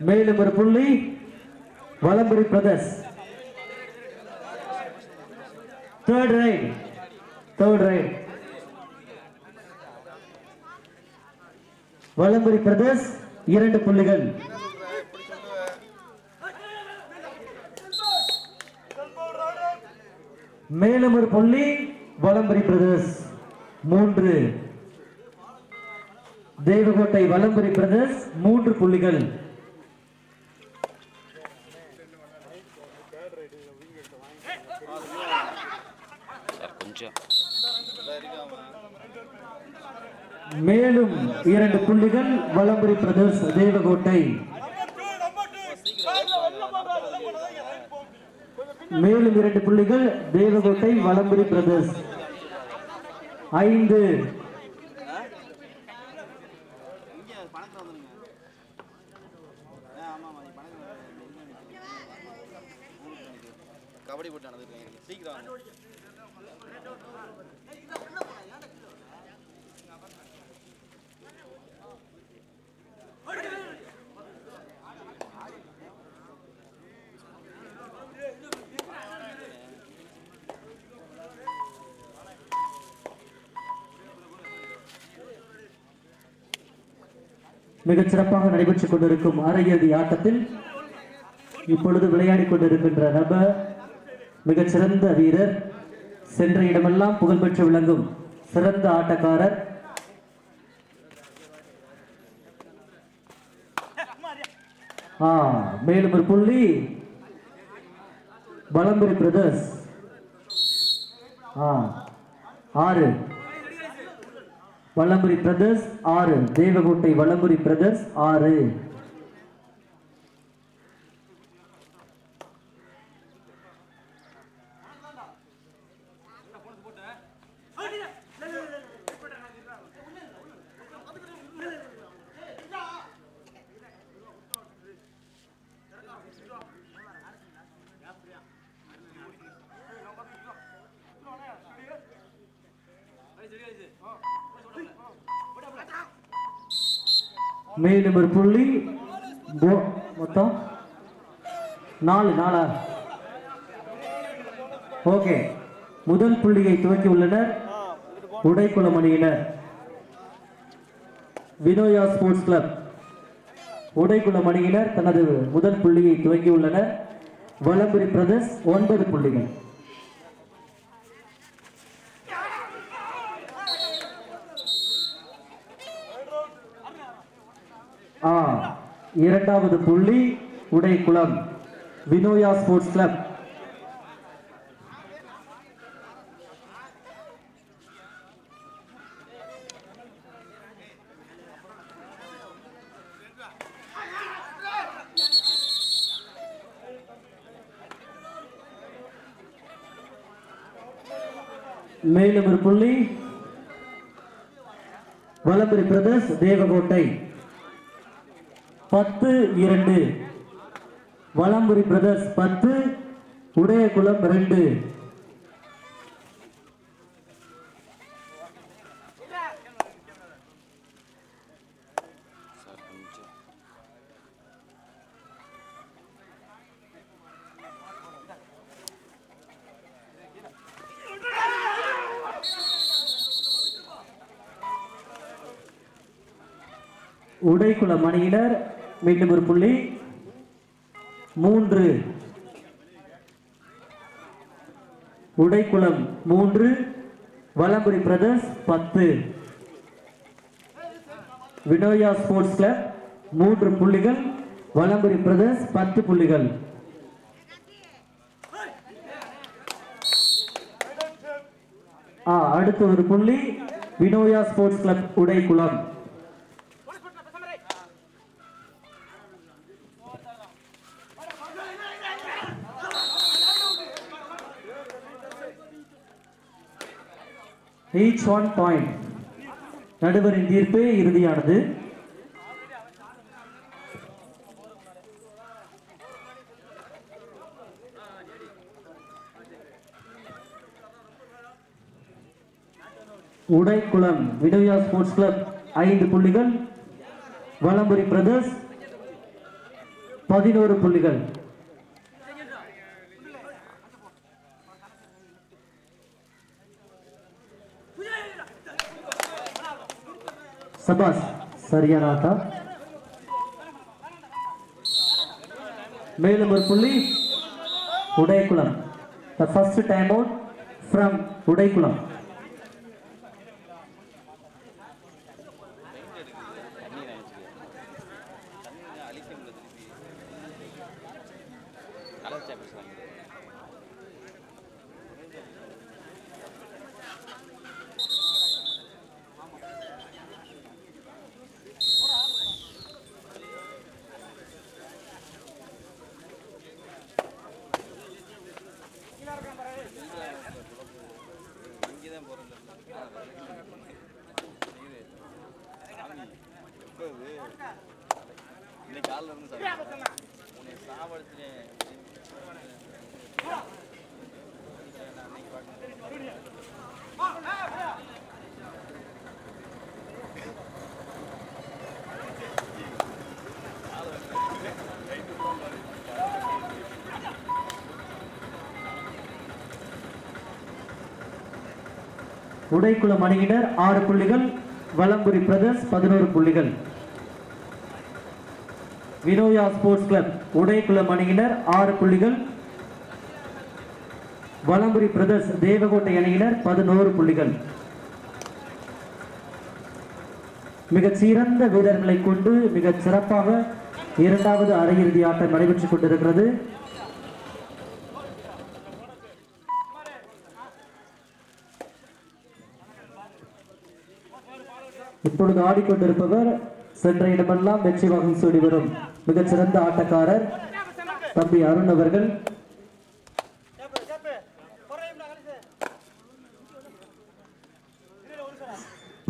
மேலும் ஒரு புள்ளி வலம்புரி பிரதர்ஸ். தேர்ட் ரைட் வலம்புரி பிரதர்ஸ் 2 புள்ளிகள். மேலும் ஒரு புள்ளி வலம்புரி பிரதர்ஸ் 3. தேவகோட்டை வலம்புரி பிரதர்ஸ் 3 புள்ளிகள். மேலும் 2 புள்ளிகள் வலம்புரி பிரதர்ஸ் தேவகோட்டை. மேலும் 2 புள்ளிகள் தேவகோட்டை வலம்புரி பிரதர்ஸ் 5. கபடி போட்டு நடந்துருக்கீங்க சீக்கிரம். மிகச் சிறப்பாக நடைபெற்றுக் கொண்டிருக்கும் அரையிறுதி ஆட்டத்தில் இப்பொழுது விளையாடிக் கொண்டிருக்கின்ற நபர் மிகச்சிறந்த வீரர், சென்ற இடமெல்லாம் புகழ்பெற்று விளங்கும் சிறந்த ஆட்டக்காரர். மேலும் ஒரு புள்ளி வலம்புரி பிரதர்ஸ் 6. வலம்புரி பிரதர்ஸ் 6. தேவகோட்டை வலம்புரி பிரதர்ஸ் 6. மேலும் ஒரு புள்ளி மொத்தம் 4. ஓகே, முதல் புள்ளியை துவக்கி உள்ளனர் உடைக்குளம் அணியினர். வினோயா ஸ்போர்ட்ஸ் கிளப் உடைக்குளம் அணியினர் தனது முதல் புள்ளியை துவக்கி உள்ளனர். வலம்புரி பிரதர்ஸ் 9 புள்ளிகள். இரண்டாவது புள்ளி உடைக்குளம் வினோயா ஸ்போர்ட்ஸ் கிளப். மேலும் ஒரு புள்ளி வலம்புரி பிரதர்ஸ் தேவகோட்டை 10-2. வலம்புரி பிரதர்ஸ் 10, உடையகுளம் 2. உடைக்குளம் அணியினர் மீண்டும் ஒரு புள்ளி 3. உடைக்குளம் 3, வலம்புரி பிரதர்ஸ் 10. வினோயா ஸ்போர்ட்ஸ் கிளப் 3 புள்ளிகள், வலம்புரி பிரதர்ஸ் 10 புள்ளிகள். அடுத்து ஒரு புள்ளி வினோயா ஸ்போர்ட்ஸ் கிளப் உடைக்குளம். Each 1 point. நடுவரின் தீர்ப்பே இறுதியானது. உடைக்குளம் வினோயா ஸ்போர்ட்ஸ் கிளப் 5 புள்ளிகள், வலம்புரி பிரதர்ஸ் 11 புள்ளிகள். சபாஸ், சரியான ஆட்டம். மேலும் ஒரு புள்ளி உடைக்குளம். The first time out from உடைக்குளம். உடைக்குளம் அணியினர் 6 புள்ளிகள், வலம்புரி பிரதர்ஸ் 11 புள்ளிகள். வினோயா ஸ்போர்ட்ஸ் கிளப் உடைக்குளம் அணியினர் 6 புள்ளிகள், வலம்புரி பிரதர்ஸ் தேவகோட்டை அணியினர் 11 புள்ளிகள். மிகச் சிறந்த வீரர்களை கொண்டு மிகச் சிறப்பாக இரண்டாவது அரையிறுதி ஆட்டம் நடைபெற்றுக் கொண்டிருக்கிறது. இப்பொழுது ஆடிக்கொண்டிருப்பவர் சென்ற இடமெல்லாம் வெற்றி வாகம் சூடி வரும் மிகச்சிறந்த ஆட்டக்காரர் தம்பி அருண் அவர்கள்.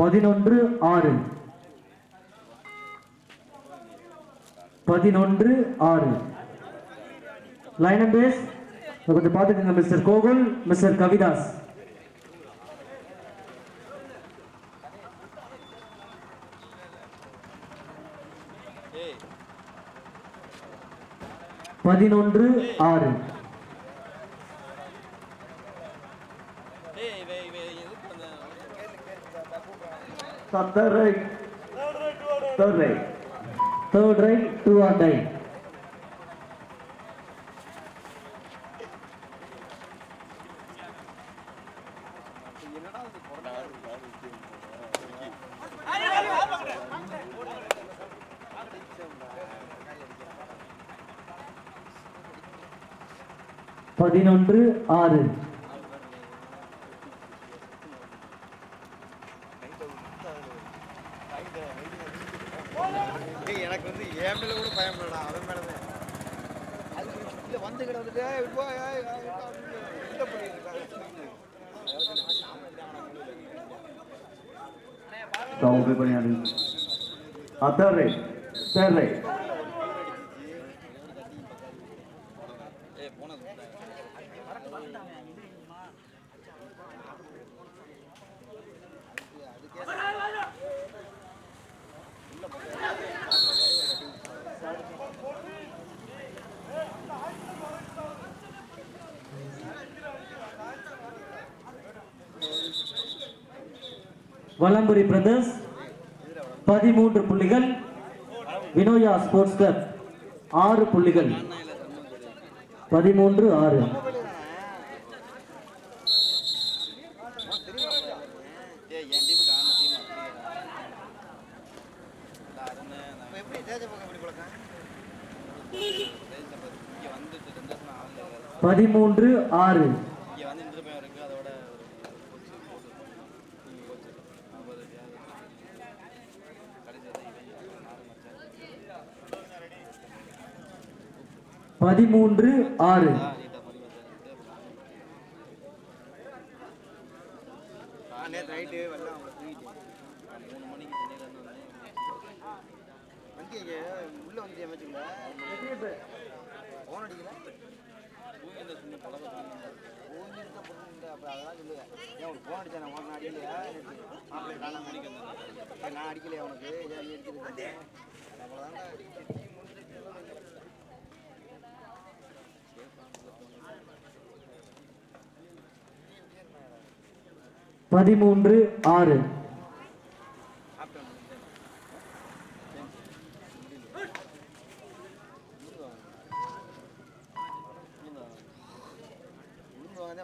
பதினொன்று 6 லைன் அண்ட் பேஸ் கொஞ்சம் பார்த்துக்கோங்க மிஸ்டர் கோகுல், மிஸ்டர் கவிதாஸ். பதினொன்று 6. Third right, 2 or die. பதினொன்று 6. எனக்கு வந்து என் மேல கூட பயம் இல்லடா, அவன் மேலதான் அது வந்து கிடந்துட்டு வலம்புரி பிரதர்ஸ் 13 புள்ளிகள், வினோயா ஸ்போர்ட்ஸ் கிளப் 6 புள்ளிகள். 13 6. பதிமூன்று 6. பதிமூன்று 6. உள்ள வந்து அப்புறம் அதெல்லாம் சொல்லுவேன். ஏன் உனக்கு ஃபோன் அடிச்சா நான் உனக்கு அடிக்கலையா? மாப்பிள்ளை காணாம அடிக்க நான் அடிக்கலையா உனக்கு? ஏன் நீ அடிக்கிறது? அவ்வளோதாங்க. 13-6.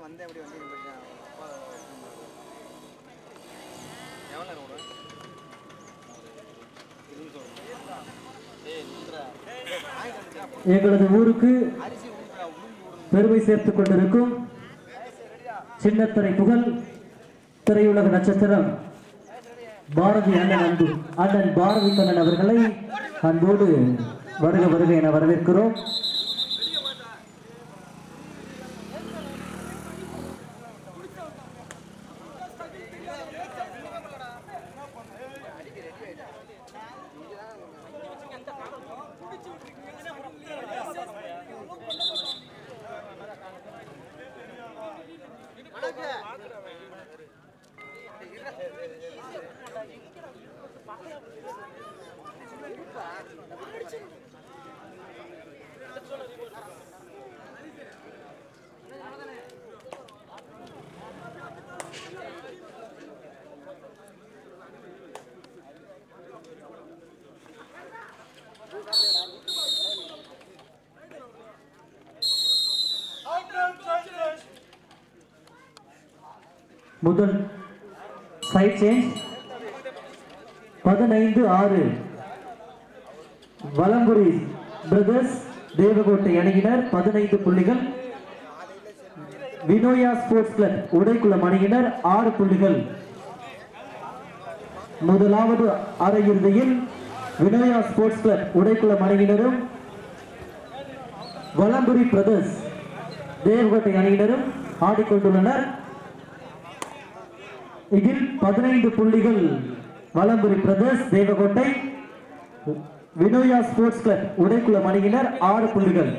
வந்தேன் அப்படி வந்து அப்பா எவ்வளோ நேரம் விடுவேன்? எங்களது ஊருக்கு பெருமை சேர்த்துக் கொண்டிருக்கும் சின்னத்திரை புகழ் திரையுலக நட்சத்திரம் பாரதி அண்ணன் பாரதி கண்ணன் அவர்களை அன்போடு வருக வருக என வரவேற்கிறோம். முதல் சைட் சேஞ்ச் 15-6 வலம்புரி பிரதர்ஸ் தேவகோட்டை அணியினர் 15 புள்ளிகள். வினோயா ஸ்போர்ட்ஸ் கிளப் உடைக்குளம் அணியினர் 6 புள்ளிகள். முதலாவது அரையிறுதியில் வினோயா ஸ்போர்ட்ஸ் கிளப் உடைக்குளம் அணியினரும் வலம்புரி பிரதர்ஸ் தேவகோட்டை அணியினரும் ஆடிக்கொண்டுள்ளனர். இதில் 15 புள்ளிகள் வலம்புரி பிரதர்ஸ் தேவகோட்டை, வினோயா ஸ்போர்ட்ஸ் கிளப் உடைக்குளம் அணியினர் 6 புள்ளிகள்.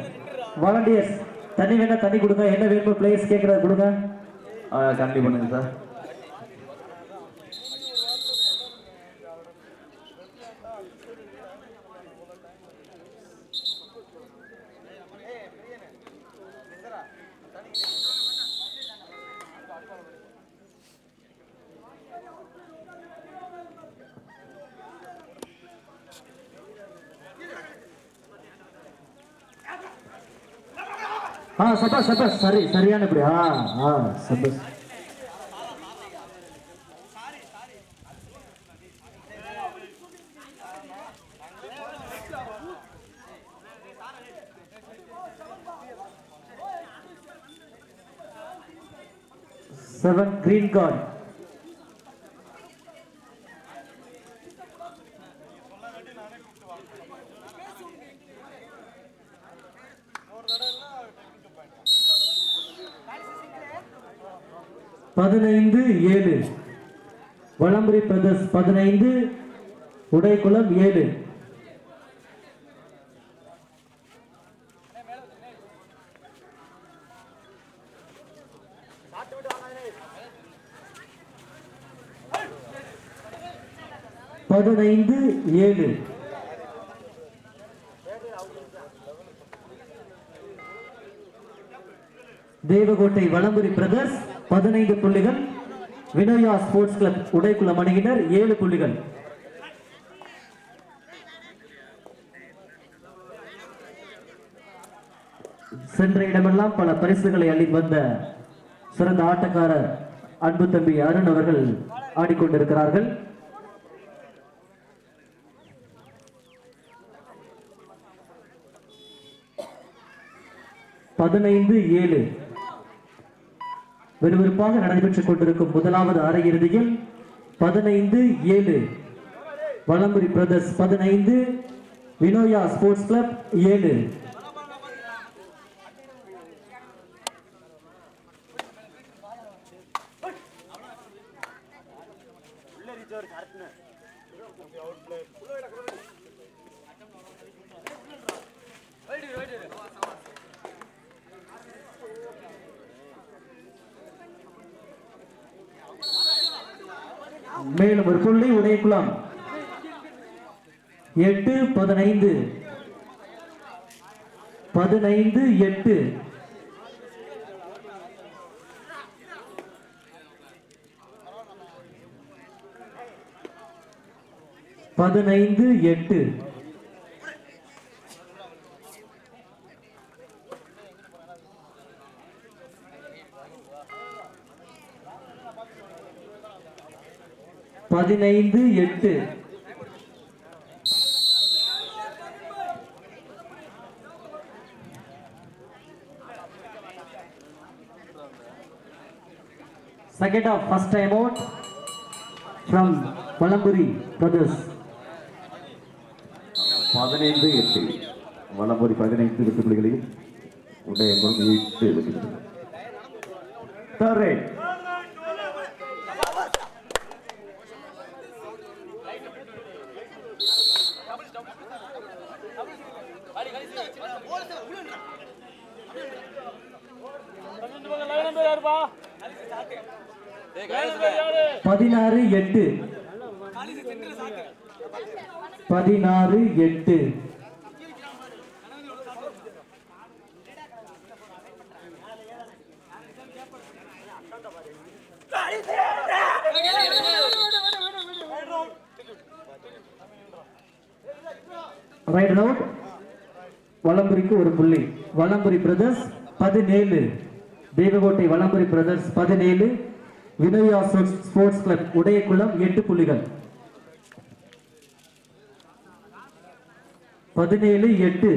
வாலண்டியர்ஸ் தண்ணி வேணா தண்ணி கொடுங்க, என்ன வேணும் பிளேயர்ஸ் கேட்கறத கொடுங்க. கண்டி பண்ணுங்க சார். சபாஸ் சபாஸ் சரியான இப்படி சபாஸ். Seven green card. பதினைந்து 7 வலம்புரி பிரதர்ஸ் 15 உடைக்குளம் 7. பதினைந்து 7 தேவகோட்டை வலம்புரி பிரதர்ஸ் 15 புள்ளிகள். வினோயா ஸ்போர்ட்ஸ் கிளப் உடைக்குளம் அணியினர் 7 புள்ளிகள். சென்ற இடமெல்லாம் பல பரிசுகளை அள்ளி வந்த சிறந்த ஆட்டக்காரர் அன்பு தம்பி அருண் அவர்கள் ஆடிக்கொண்டிருக்கிறார்கள். பதினைந்து 7 விறுவிறுப்பாக நடைபெற்றுக் கொண்டிருக்கும் முதலாவது அரையிறுதியில் 15-7 வலம்புரி பிரதர்ஸ் 15 வினோயா ஸ்போர்ட்ஸ் கிளப் 7. மேலும் ஒரு புள்ளி உடையக்குளம் 8-15 15-8 15-8 15-8 second half first time out from Valamburi brothers 15-8 வலம்புரி 15 வெற்றி புள்ளிகளையும் உடையங்குளம் 8 வெற்றி புள்ளிகள். Third rate. பதினாறு எட்டு 16-8 ரைட் அவுட் வலம்புரிக்கு ஒரு புள்ளி வலம்புரி பிரதர்ஸ் 17 தேவகோட்டை வலம்புரி brothers 17 Vinoya sports club Udaiyakulam 8 புள்ளிகள் 17-8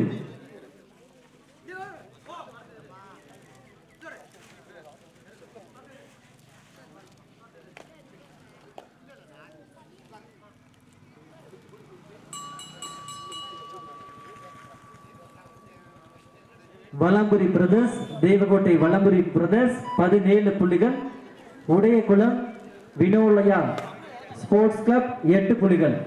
வலம்புரி பிரதர்ஸ் தேவகோட்டை வலம்புரி பிரதர்ஸ் 17 புள்ளிகள் உடையக்குளம் வினோலயா ஸ்போர்ட்ஸ் கிளப் 8 புள்ளிகள்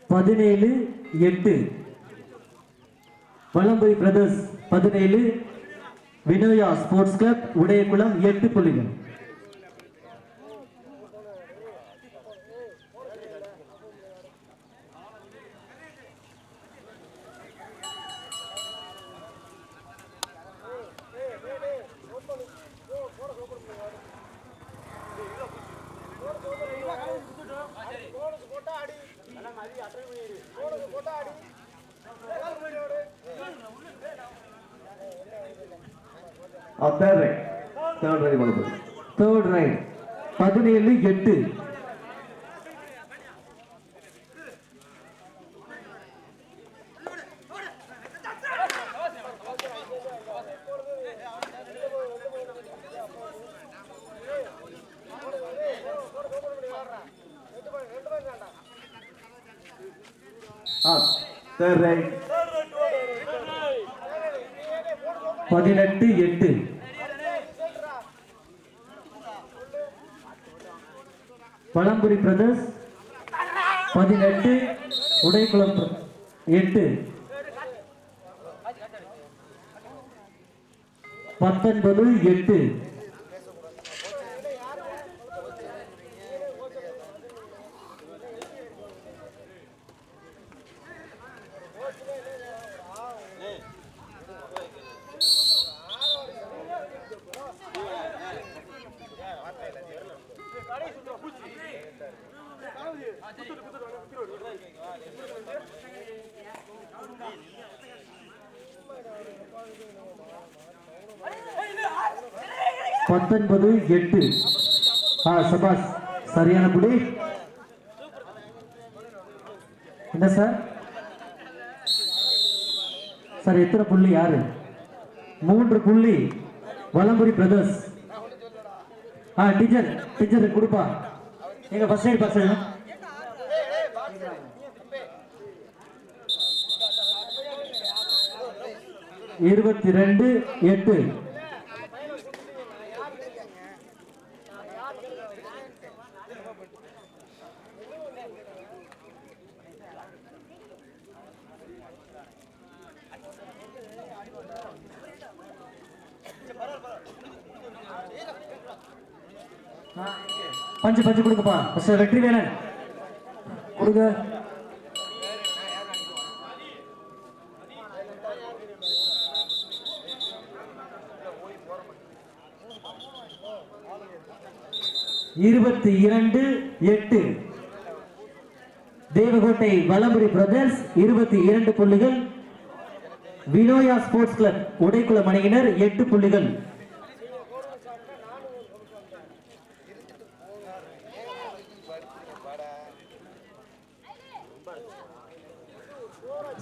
பதினேழு 8 Valampuri brothers 17 Vinoya sports club Udaiyakulam 8 புள்ளிகள் Third rate. Third rate Valampuri. Third rate 17-8 Third rate. 18-8 Valampuri brothers 18 Udaikulam 8 19-8 19-8 சபாஸ் சரியான புள்ளி என்ன சார் சார் எத்தனை புள்ளி யாரு 3 புள்ளி வலம்புரி பிரதர்ஸ் டீச்சர் கொடுப்பா எங்க ஃபர்ஸ்ட் சைடு பாஸ் செய்யணும். 22-8. பஞ்சு பஞ்சு கொடுங்கப்பா. வெற்றி வேலன் கொடுங்க. இருபத்தி 22-8 தேவகோட்டை வலம்புரி பிரதர்ஸ் 22 புள்ளிகள். வினோயா ஸ்போர்ட்ஸ் கிளப் உடைக்குளம் அணியினர் 8 புள்ளிகள்.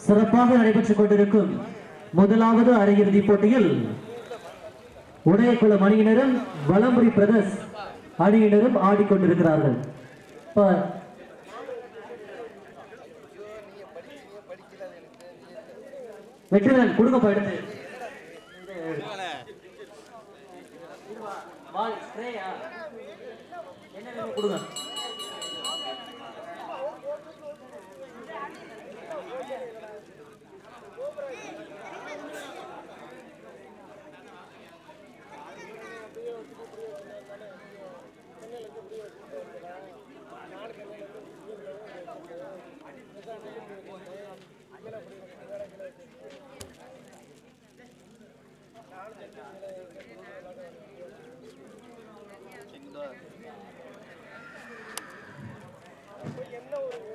சிறப்பாக நடைபெற்றுக் கொண்டிருக்கும் முதலாவது அரையிறுதி போட்டியில் உடையக்குளம் அணியினரும் வலம்புரி பிரதர்ஸ் அணியினரும் ஆடிக்கொண்டிருக்கிறார்கள். வெற்றிவேலன் கொடுங்கப்பா எடுத்து. என்ன வேணும் கொடுங்க.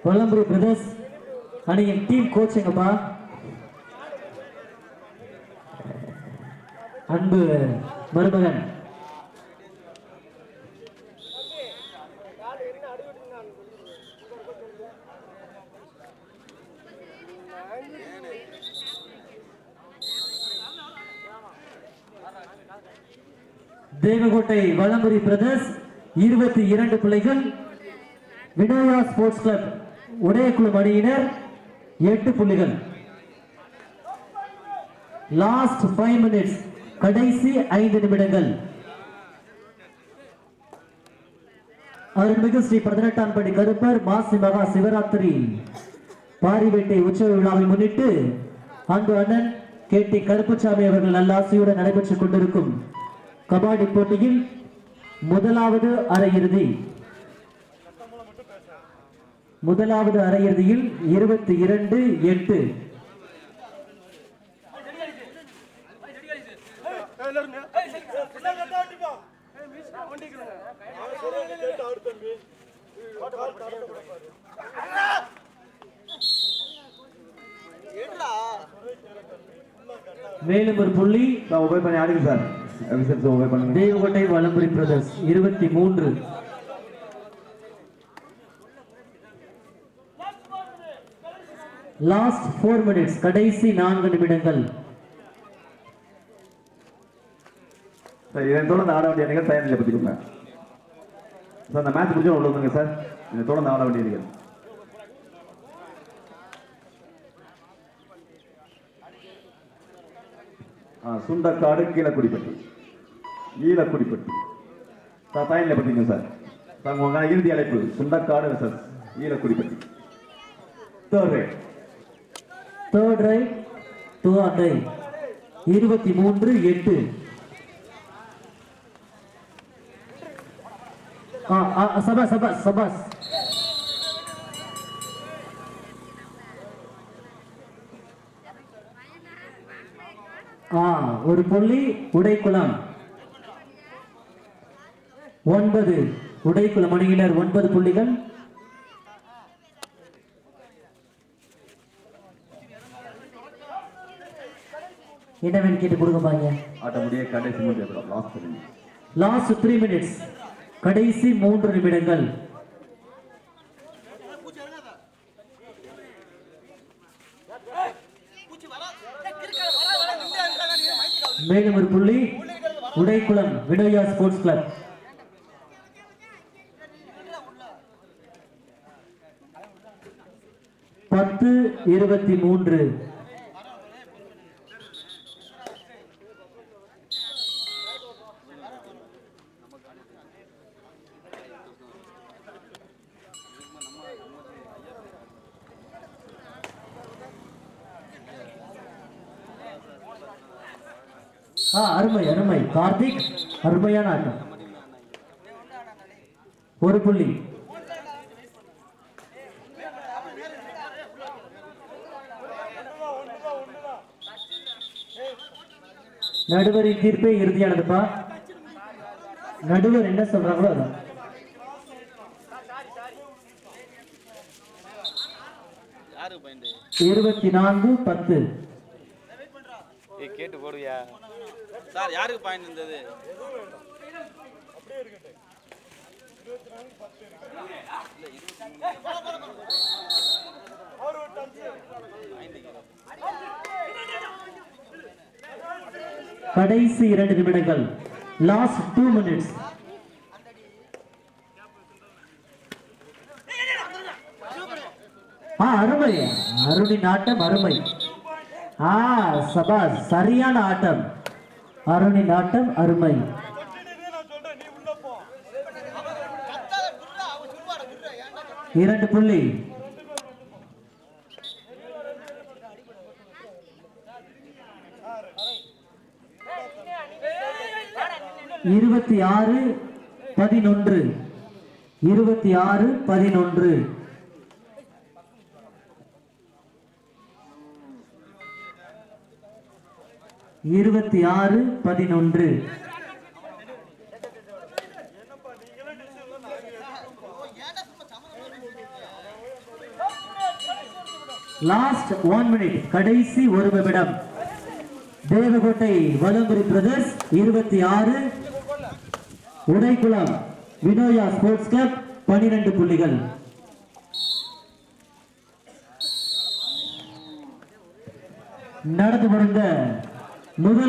வலம்புரி பிரதர்ஸ் அணியின் டீம் கோச் எங்கப்பா? அன்பு மருமகன் தேவகோட்டை வலம்புரி பிரதர்ஸ் 22 புள்ளிகள். வினோயா ஸ்போர்ட்ஸ் கிளப் உடையக்குளம் அணியினர் 8 புள்ளிகள். லாஸ்ட் 5 மினிட்ஸ், கடைசி 5 நிமிடங்கள். அருள்மிகு ஸ்ரீ 18ஆம் படி கருப்பர் மாசி மகா சிவராத்திரி பாரிவேட்டை உற்சவ விழாவை முன்னிட்டு அன்பு அண்ணன் கேட்டி கருப்புசாமி அவர்கள் நல்லாசியுடன் நடைபெற்றுக் கொண்டிருக்கும் கபாடி போட்டியில் முதலாவது அரையிறுதியில் 22-8 மேலும் ஒரு புள்ளி தேவகோட்டை வலம்புரி பிரதர்ஸ் 23. லாஸ்ட் 4 மினிட்ஸ், கடைசி 4 நிமிடங்கள். இதனை தொடர்ந்து ஆட வேண்டிய அணிகள் தயார் நிலை பற்றிக்கோங்க சார். இந்த மேட்ச் முடிஞ்சு உள்ள வந்துங்க சார். இதனை தொடர்ந்து ஆட வேண்டிய அணிகள் சுண்டக்காடு கீழக்குடிப்பட்டி சார். தயார் நிலை பற்றிங்க சார். உங்க இறுதி அழைப்பு Sundakkadu sir Ezhakudipatti. Third rate 23-8. சபாஸ் ஒரு புள்ளி உடைக்குளம். 9 உடைக்குளம் அணியினர் 9 புள்ளிகள். என்னவென்னு கேட்டு கொடுங்க. லாஸ்ட் 3 மினிட்ஸ், கடைசி 3 நிமிடங்கள். மேலும் ஒரு புள்ளி உடைக்குளம் வினோயா ஸ்போர்ட்ஸ் கிளப். 23. அருமை அருமை கார்த்திக், அருமையான ஆட்டம். ஒரு புள்ளி. நடுவரின் தீர்ப்பே இறுதியானதுப்பா. நடுவர் என்ன சொல்றாங்களோ அதான். யாருக்கு பாயிண்ட்? 24-10. கேட்டு போடுவியா சார்? யாருக்கு பாயிண்ட் இருந்தது? கடைசி 2 நிமிடங்கள். Last 2 minutes. அருமை, அருணின் ஆட்டம் அருமை. சபாஸ், சரியான ஆட்டம். அருணின் ஆட்டம் அருமை. இரண்டு புள்ளி. இருபத்தி 6-11. 26-11. Last 1 minute. கடைசி 1 நிமிடம். தேவகோட்டை வலம்புரி பிரதர்ஸ் 26, உடைக்குளம் வினோயா ஸ்போர்ட்ஸ் கிளப் 12 புள்ளிகள். நடந்து முடிந்த முதல்